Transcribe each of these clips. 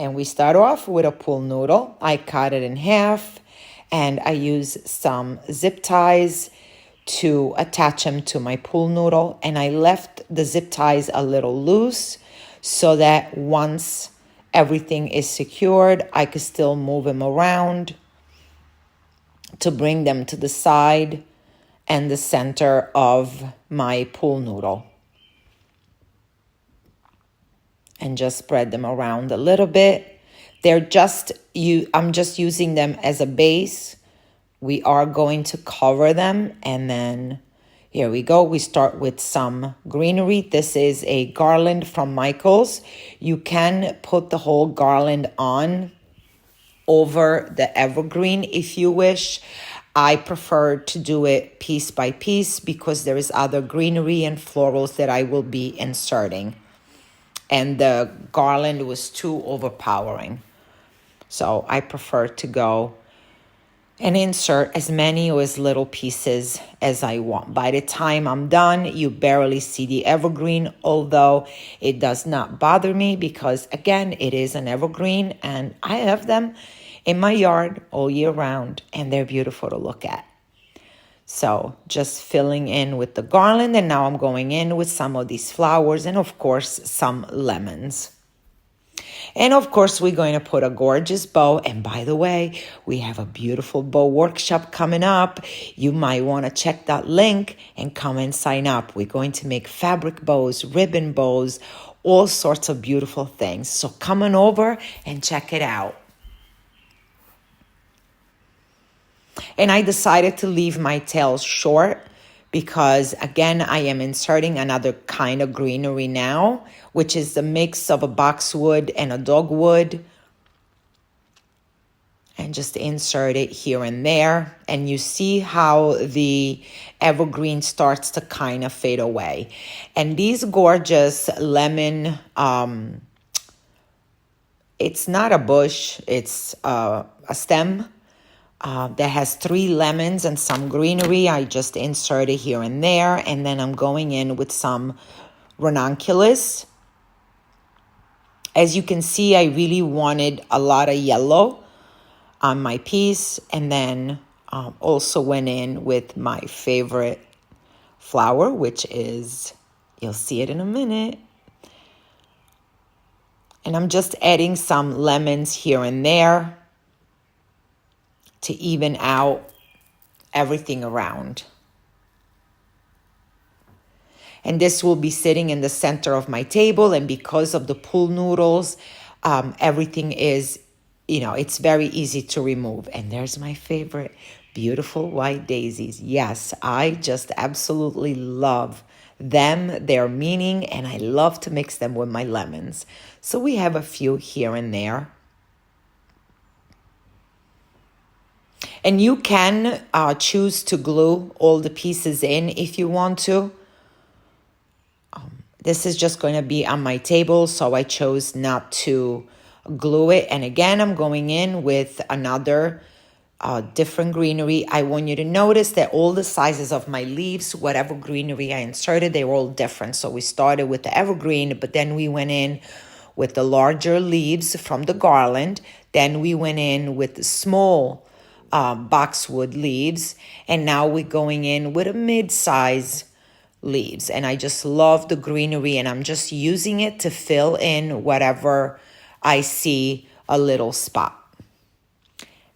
And we start off with a pool noodle. I cut it in half and I use some zip ties to attach them to my pool noodle. And I left the zip ties a little loose so that once everything is secured, I could still move them around to bring them to the side and the center of my pool noodle. And just spread them around a little bit. I'm just using them as a base. We are going to cover them, and then here we go. We start with some greenery. This is a garland from Michael's. You can put the whole garland on over the evergreen if you wish. I prefer to do it piece by piece because there is other greenery and florals that I will be inserting. And the garland was too overpowering. So I prefer to go and insert as many or as little pieces as I want. By the time I'm done, you barely see the evergreen, although it does not bother me because, again, it is an evergreen and I have them in my yard all year round and they're beautiful to look at. So just filling in with the garland, and now I'm going in with some of these flowers and, of course, some lemons. And, of course, we're going to put a gorgeous bow. And, by the way, we have a beautiful bow workshop coming up. You might want to check that link and come and sign up. We're going to make fabric bows, ribbon bows, all sorts of beautiful things. So come on over and check it out. And I decided to leave my tails short because, again, I am inserting another kind of greenery now, which is the mix of a boxwood and a dogwood. And just insert it here and there. And you see how the evergreen starts to kind of fade away. And these gorgeous lemon, it's not a bush, it's a stem. That has 3 lemons and some greenery. I just insert it here and there. And then I'm going in with some ranunculus. As you can see, I really wanted a lot of yellow on my piece. And then also went in with my favorite flower, which is, you'll see it in a minute. And I'm just adding some lemons here and there to even out everything around. And this will be sitting in the center of my table. And because of the pool noodles, everything is, it's very easy to remove. And there's my favorite, beautiful white daisies. Yes, I just absolutely love them, their meaning, and I love to mix them with my lemons. So we have a few here and there. And you can choose to glue all the pieces in if you want to. This is just going to be on my table, so I chose not to glue it. And again, I'm going in with another different greenery. I want you to notice that all the sizes of my leaves, whatever greenery I inserted, they were all different. So we started with the evergreen, but then we went in with the larger leaves from the garland. Then we went in with the small boxwood leaves, and now we're going in with a mid-size leaves. And I just love the greenery, and I'm just using it to fill in whatever I see a little spot.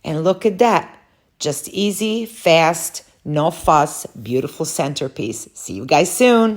And look at that, just easy, fast, no fuss, beautiful centerpiece. See you guys soon.